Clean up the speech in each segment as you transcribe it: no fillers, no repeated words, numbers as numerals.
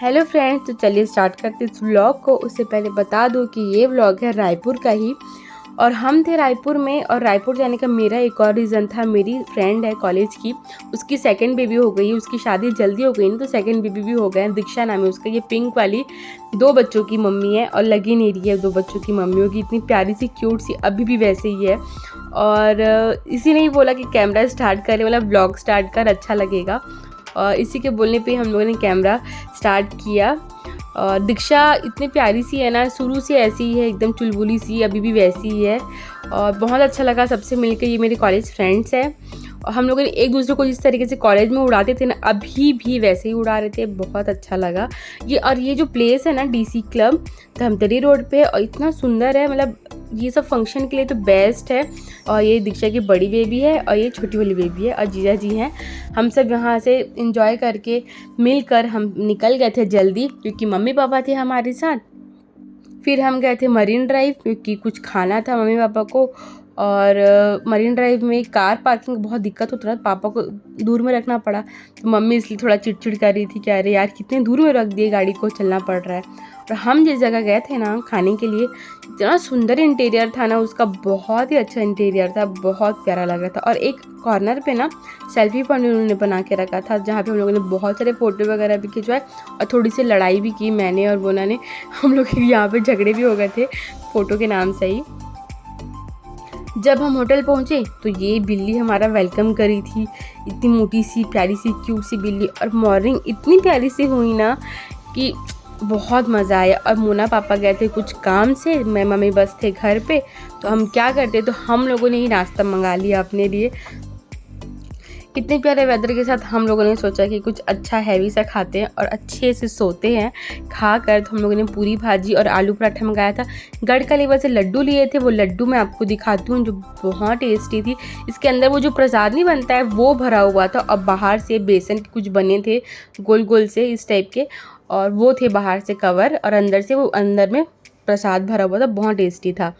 Hello friends, तो चलिए start करते इस व्लॉग को। उससे पहले बता दूं कि ये व्लॉग है रायपुर का ही। और हम थे रायपुर में, और रायपुर जाने का मेरा एक और रीज़न था। मेरी फ्रेंड है कॉलेज की, उसकी सेकंड बेबी हो गई, उसकी शादी जल्दी हो गई ना, तो सेकंड बेबी भी हो गए। दीक्षा नाम है उसका। ये पिंक वाली 2 बच्चों की मम्मी है, और लगी नहीं रही है 2 बच्चों की मम्मी होगी। इतनी प्यारी सी क्यूट सी अभी भी वैसे ही है। और इसी ने ही बोला कि कैमरा स्टार्ट करें, मतलब व्लॉग स्टार्ट कर, अच्छा लगेगा। और इसी के बोलने पे हम लोगों ने कैमरा स्टार्ट किया। और दीक्षा इतनी प्यारी सी है ना, शुरू से ऐसी ही है, एकदम चुलबुली सी, अभी भी वैसी ही है। और बहुत अच्छा लगा सबसे मिलकर। ये मेरे कॉलेज फ्रेंड्स हैं, और हम लोगों ने एक दूसरे को जिस तरीके से कॉलेज में उड़ाते थे ना, अभी भी वैसे ही उड़ा रहे थे। बहुत अच्छा लगा ये जो प्लेस है ना, डीसी क्लब धमतरी रोड पे, और इतना सुंदर है। मतलब ये सब फंक्शन के लिए तो बेस्ट है। और ये दीक्षा की बड़ी बेबी है, और ये छोटी वाली बेबी है, और जीजा जी हैं। हम सब यहाँ से इंजॉय करके मिलकर हम निकल गए थे जल्दी, क्योंकि मम्मी पापा थे हमारे साथ। फिर हम गए थे मरीन ड्राइव, क्योंकि कुछ खाना था मम्मी पापा को। और मरीन ड्राइव में कार पार्किंग बहुत दिक्कत होता था, पापा को दूर में रखना पड़ा। तो मम्मी इसलिए थोड़ा चिड़चिड़ कर रही थी कि अरे यार, कितने दूर में रख दिए गाड़ी को, चलना पड़ रहा है। और हम जिस जगह गए थे ना खाने के लिए, इतना सुंदर इंटीरियर था ना उसका, बहुत ही अच्छा इंटीरियर था, बहुत प्यारा लग रहा था। और एक कॉर्नर पे ना सेल्फी पॉइंट उन्होंने बना के रखा था, जहाँ पे हम लोगों ने बहुत सारे फ़ोटो वगैरह भी खिंचवाए, और थोड़ी सी लड़ाई भी की मैंने और बोना ने। हम लोग यहाँ पे झगड़े भी हो गए थे फ़ोटो के नाम से ही। जब हम होटल पहुँचे तो ये बिल्ली हमारा वेलकम करी थी, इतनी मोटी सी प्यारी सी क्यूट सी बिल्ली। और मॉर्निंग इतनी प्यारी सी हुई ना कि बहुत मज़ा आया। और मोना पापा गए थे कुछ काम से, मैं मम्मी बस थे घर पे। तो हम क्या करते, तो हम लोगों ने ही नाश्ता मंगा लिया अपने लिए। इतने प्यारे वेदर के साथ हम लोगों ने सोचा कि कुछ अच्छा हैवी सा खाते हैं और अच्छे से सोते हैं। खाकर तो हम लोगों ने पूरी भाजी और आलू पराठा मंगाया था। गढ़कलेवा से लड्डू लिए थे, वो लड्डू मैं आपको दिखाती हूँ, जो बहुत टेस्टी थी। इसके अंदर वो जो प्रसाद नहीं बनता है वो भरा हुआ था, और बाहर से बेसन के कुछ बने थे गोल गोल से इस टाइप के, और वो थे बाहर से कवर, और अंदर से वो अंदर में प्रसाद भरा हुआ था। बहुत टेस्टी था।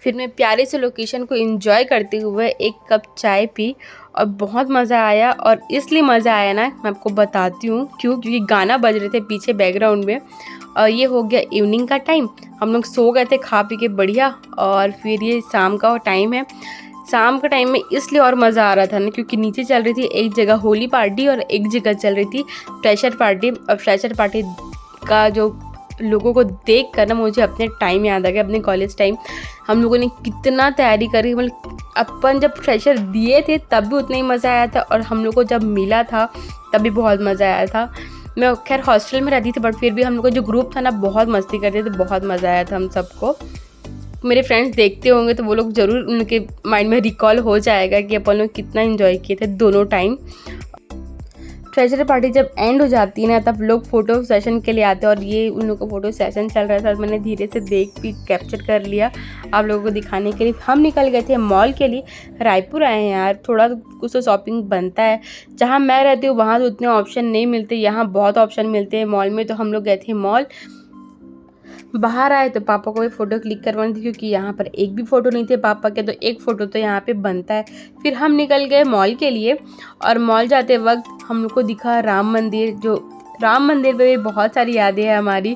फिर मैं प्यारे से लोकेशन को एंजॉय करते हुए एक कप चाय पी, और बहुत मज़ा आया। और इसलिए मज़ा आया ना, मैं आपको बताती हूँ क्योंकि गाना बज रहे थे पीछे बैकग्राउंड में। और ये हो गया इवनिंग का टाइम, हम लोग सो गए थे खा पी के बढ़िया। और फिर ये शाम का टाइम है। शाम के टाइम में इसलिए और मज़ा आ रहा था ना, क्योंकि नीचे चल रही थी एक जगह होली पार्टी, और एक जगह चल रही थी फ्रेशर पार्टी। और फ्रेशर पार्टी का जो लोगों को देख कर ना, मुझे अपने टाइम याद आ गया, अपने कॉलेज टाइम। हम लोगों ने कितना तैयारी करी, मतलब अपन जब फ्रेशर दिए थे तब भी उतना ही मज़ा आया था, और हम लोग को जब मिला था तब भी बहुत मज़ा आया था। मैं खैर हॉस्टल में रहती थी, बट फिर भी हम लोग का जो ग्रुप था ना, बहुत मस्ती करते थे, बहुत मज़ा आया था हम सबको। मेरे फ्रेंड्स देखते होंगे तो वो लोग ज़रूर, उनके माइंड में रिकॉल हो जाएगा कि अपन लोग कितना एंजॉय किए थे दोनों टाइम। फ्रेशर पार्टी जब एंड हो जाती है ना, तब लोग फ़ोटो सेशन के लिए आते हैं, और ये उन लोगों का फ़ोटो सेशन चल रहा था। मैंने धीरे से देख भी कैप्चर कर लिया आप लोगों को दिखाने के लिए। हम निकल गए थे मॉल के लिए। रायपुर आए हैं यार, थोड़ा तो कुछ तो शॉपिंग बनता है। जहाँ मैं रहती हूँ वहाँ तो उतने ऑप्शन नहीं मिलते, यहाँ बहुत ऑप्शन मिलते हैं मॉल में। तो हम लोग गए थे मॉल। बाहर आए तो पापा को भी फ़ोटो क्लिक करवानी थी, क्योंकि यहाँ पर एक भी फ़ोटो नहीं थे पापा के, तो एक फ़ोटो तो यहाँ पे बनता है। फिर हम निकल गए मॉल के लिए, और मॉल जाते वक्त हम लोग को दिखा राम मंदिर। जो राम मंदिर पे भी बहुत सारी यादें हैं हमारी।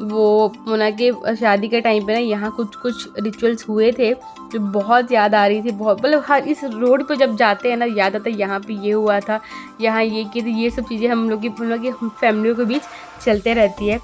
वो मोना के शादी के टाइम पे ना, यहाँ कुछ कुछ रिचुअल्स हुए थे जो बहुत याद आ रही थी। बहुत, मतलब हर इस रोड पे जब जाते हैं ना, याद आता है यहाँ पे ये हुआ था, यहाँ ये किए थे। ये सब चीज़ें हम लोग की फैमिलियों के बीच चलते रहती है।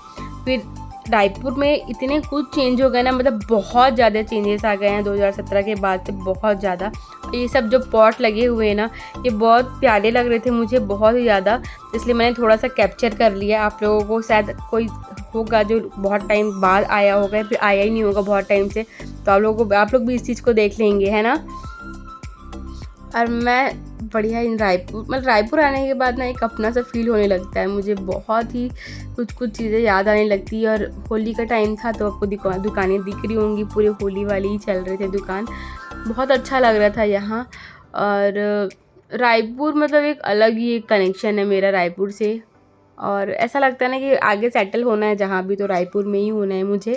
फिर रायपुर में इतने कुछ चेंज हो गए ना, मतलब बहुत ज़्यादा चेंजेस आ गए हैं 2017 के बाद से, बहुत ज़्यादा। ये सब जो पॉट लगे हुए हैं ना, ये बहुत प्यारे लग रहे थे मुझे, बहुत ही ज़्यादा। इसलिए मैंने थोड़ा सा कैप्चर कर लिया। आप लोगों को शायद कोई होगा जो बहुत टाइम बाद आया होगा, फिर आया ही नहीं होगा बहुत टाइम से, तो आप लोग भी इस चीज़ को देख लेंगे, है ना। और मैं बढ़िया इन रायपुर, मतलब रायपुर आने के बाद ना एक अपना सा फील होने लगता है मुझे। बहुत ही कुछ कुछ चीज़ें याद आने लगती है। और होली का टाइम था, तो आपको दुकानें दिख रही होंगी, पूरे होली वाली ही चल रहे थे दुकान। बहुत अच्छा लग रहा था यहाँ। और रायपुर मतलब एक अलग ही एक कनेक्शन है मेरा रायपुर से। और ऐसा लगता है ना कि आगे सेटल होना है जहाँ भी, तो रायपुर में ही होना है मुझे,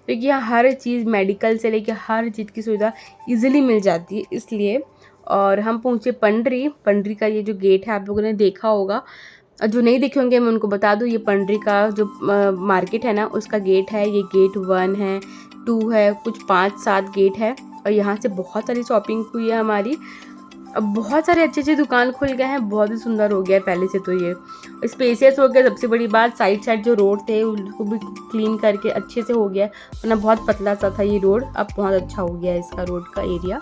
क्योंकि यहाँ हर चीज़, मेडिकल से लेकर हर चीज़ की सुविधा ईजिली मिल जाती है, इसलिए। और हम पहुँचे पंडरी। पंडरी का ये जो गेट है आप लोगों ने देखा होगा, और जो नहीं देखे होंगे मैं उनको बता दूँ, ये पंडरी का जो मार्केट है ना उसका गेट है, ये गेट 1 है, 2 है, कुछ 5-7 गेट है। और यहाँ से बहुत सारी शॉपिंग हुई है हमारी। अब बहुत सारे अच्छे अच्छे दुकान खुल गए हैं, बहुत ही सुंदर हो गया है पहले से। तो ये स्पेसियस हो गया, सबसे बड़ी बात साइड जो रोड थे उनको भी क्लीन करके अच्छे से हो गया, वरना बहुत पतला सा था ये रोड, अब बहुत अच्छा हो गया है इसका रोड का एरिया।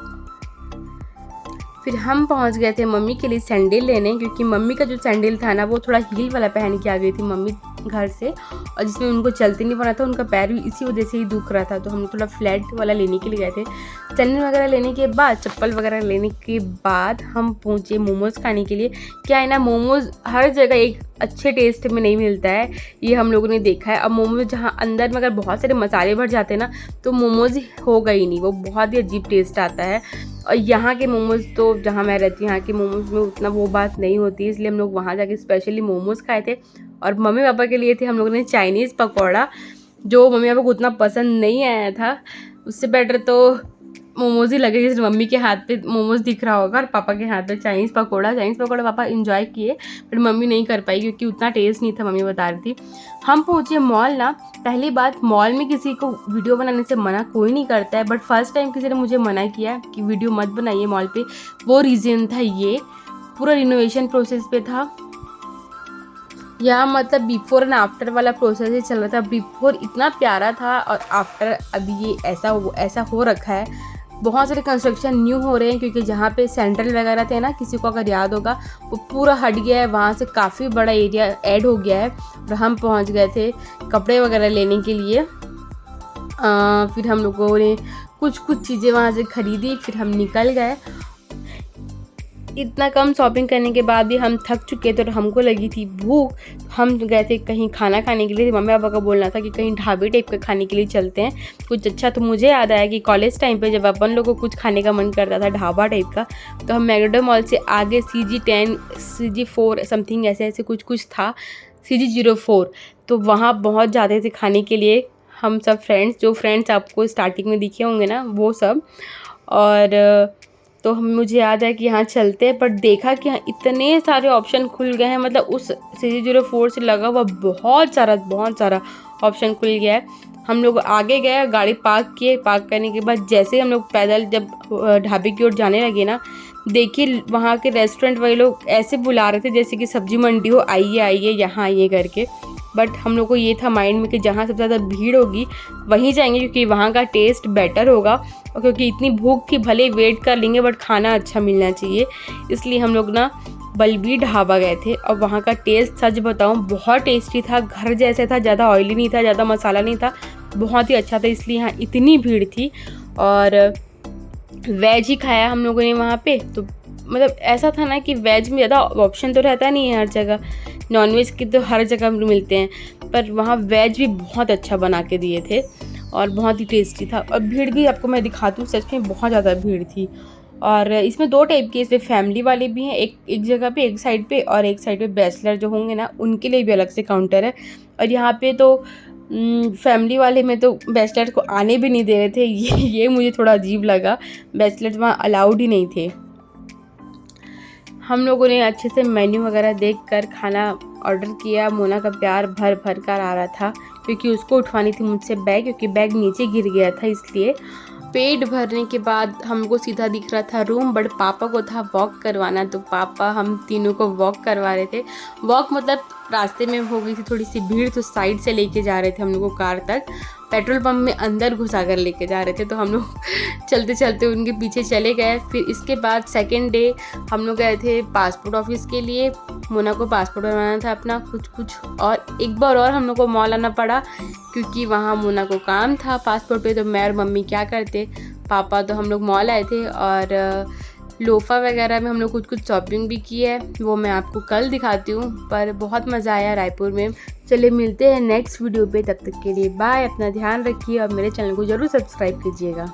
फिर हम पहुंच गए थे मम्मी के लिए सैंडल लेने, क्योंकि मम्मी का जो सैंडल था ना वो थोड़ा हील वाला पहन के आ गई थी मम्मी घर से, और जिसमें उनको चलते नहीं पड़ा था, उनका पैर भी इसी वजह से ही दुख रहा था। तो हम थोड़ा फ्लैट वाला लेने के लिए गए थे। सैंडल वगैरह लेने के बाद, चप्पल वगैरह लेने के बाद हम पहुँचे मोमोज़ खाने के लिए। क्या है ना, मोमोज़ हर जगह एक अच्छे टेस्ट में नहीं मिलता है, ये हम लोगों ने देखा है। अब मोमोज़ जहाँ अंदर में अगर बहुत सारे मसाले भर जाते हैं ना तो मोमोज़ होगा ही नहीं, वो बहुत ही अजीब टेस्ट आता है। और यहाँ के मोमोज़ तो जहाँ मैं रहती हूँ यहाँ के मोमोज़ में उतना वो बात नहीं होती, इसलिए हम लोग वहाँ जाके स्पेशली मोमोज़ खाए थे। और मम्मी पापा के लिए थे हम लोगों ने चाइनीज़ पकौड़ा, जो मम्मी पापा को उतना पसंद नहीं आया था। उससे बेटर तो मोमोज़ ही लगे, जैसे मम्मी के हाथ पे मोमोज़ दिख रहा होगा और पापा के हाथ पे चाइनीज़ पकौड़ा पापा एंजॉय किए, बट मम्मी नहीं कर पाई क्योंकि उतना टेस्ट नहीं था, मम्मी बता रही थी। हम पहुँचे मॉल ना, पहली बात मॉल में किसी को वीडियो बनाने से मना कोई नहीं करता है, बट फर्स्ट टाइम किसी ने मुझे मना किया कि वीडियो मत बनाइए मॉल पे। वो रीज़न था ये, पूरा रिनोवेशन प्रोसेस पे था यहाँ, मतलब बिफोर एंड आफ्टर वाला प्रोसेस ही चल रहा था। बिफोर इतना प्यारा था और आफ्टर अभी ये ऐसा हो रखा है। बहुत सारे कंस्ट्रक्शन न्यू हो रहे हैं, क्योंकि जहाँ पे सेंट्रल वगैरह थे ना, किसी को अगर याद होगा वो पूरा हट गया है, वहाँ से काफ़ी बड़ा एरिया ऐड हो गया है। और हम पहुँच गए थे कपड़े वगैरह लेने के लिए। फिर हम लोगों ने कुछ चीज़ें वहाँ से ख़रीदी, फिर हम निकल गए। इतना कम शॉपिंग करने के बाद भी हम थक चुके थे और हमको लगी थी भूख। हम गए थे कहीं खाना खाने के लिए। मम्मी पापा का बोलना था कि कहीं ढाबे टाइप का खाने के लिए चलते हैं कुछ अच्छा। तो मुझे याद आया कि कॉलेज टाइम पे जब अपन लोगों को कुछ खाने का मन करता था ढाबा टाइप का, तो हम मैकडॉनल्ड मॉल से आगे CG10 CG4 समथिंग ऐसे कुछ था, CG04, तो वहाँ पहुँच जाते थे खाने के लिए हम सब फ्रेंड्स, जो फ्रेंड्स आपको स्टार्टिंग में दिखे होंगे ना वो सब। और तो मुझे याद है कि यहाँ चलते हैं, बट देखा कि यहाँ इतने सारे ऑप्शन खुल गए हैं, मतलब उस CG04 से लगा हुआ बहुत सारा ऑप्शन खुल गया है। हम लोग आगे गए, गाड़ी पार्क किए, पार्क करने के बाद जैसे हम लोग पैदल जब ढाबे की ओर जाने लगे ना, देखिए वहाँ के रेस्टोरेंट वाले लोग ऐसे बुला रहे थे जैसे कि सब्जी मंडी हो, आइए यहाँ आइए करके। बट हम लोग को ये था माइंड में कि जहाँ सबसे ज़्यादा भीड़ होगी वहीं जाएंगे, क्योंकि वहाँ का टेस्ट बेटर होगा। और क्योंकि इतनी भूख थी, भले वेट कर लेंगे बट खाना अच्छा मिलना चाहिए, इसलिए हम लोग ना बलबीर ढाबा गए थे। और वहाँ का टेस्ट सच बताऊँ बहुत टेस्टी था, घर जैसे था, ज़्यादा ऑयली नहीं था, ज़्यादा मसाला नहीं था, बहुत ही अच्छा था, इसलिए यहाँ इतनी भीड़ थी। और वेज ही खाया हम लोगों ने वहाँ पे। तो मतलब ऐसा था ना कि वेज में ज़्यादा ऑप्शन तो रहता नहीं है हर जगह, नॉनवेज की तो हर जगह मिलते हैं, पर वहाँ वेज भी बहुत अच्छा बना के दिए थे और बहुत ही टेस्टी था। और भीड़ भी आपको मैं दिखाती हूँ, सच में बहुत ज़्यादा भीड़ थी। और इसमें 2 टाइप के, इसमें फैमिली वाले भी हैं एक जगह पे, एक साइड पे, और एक साइड पे बैचलर जो होंगे ना उनके लिए भी अलग से काउंटर है। और यहाँ पे तो फैमिली वाले में तो बैचलर को आने भी नहीं दे रहे थे, ये मुझे थोड़ा अजीब लगा, बैचलर वहाँ अलाउड ही नहीं थे। हम लोगों ने अच्छे से मेन्यू वगैरह देखकर खाना ऑर्डर किया। मोना का प्यार भर कर आ रहा था, क्योंकि उसको उठवानी थी मुझसे बैग, क्योंकि बैग नीचे गिर गया था, इसलिए। पेट भरने के बाद हमको सीधा दिख रहा था रूम, बट पापा को था वॉक करवाना, तो पापा हम तीनों को वॉक करवा रहे थे। वॉक मतलब रास्ते में हो गई थी थोड़ी सी भीड़, तो साइड से लेके जा रहे थे हम लोग को कार तक, पेट्रोल पंप में अंदर घुसा कर लेके जा रहे थे। तो हम लोग चलते चलते उनके पीछे चले गए। फिर इसके बाद सेकेंड डे हम लोग गए थे पासपोर्ट ऑफिस के लिए। मोना को पासपोर्ट बनवाना था अपना कुछ, और एक बार और हम लोग को मॉल आना पड़ा, क्योंकि वहाँ मोना को काम था पासपोर्ट पे। तो मैं और मम्मी क्या करते, पापा तो हम लोग मॉल आए थे, और लोफा वगैरह में हम लोग कुछ शॉपिंग भी की है, वो मैं आपको कल दिखाती हूँ। पर बहुत मज़ा आया रायपुर में। चलिए मिलते हैं नेक्स्ट वीडियो पे, तब तक के लिए बाय, अपना ध्यान रखिए और मेरे चैनल को ज़रूर सब्सक्राइब कीजिएगा।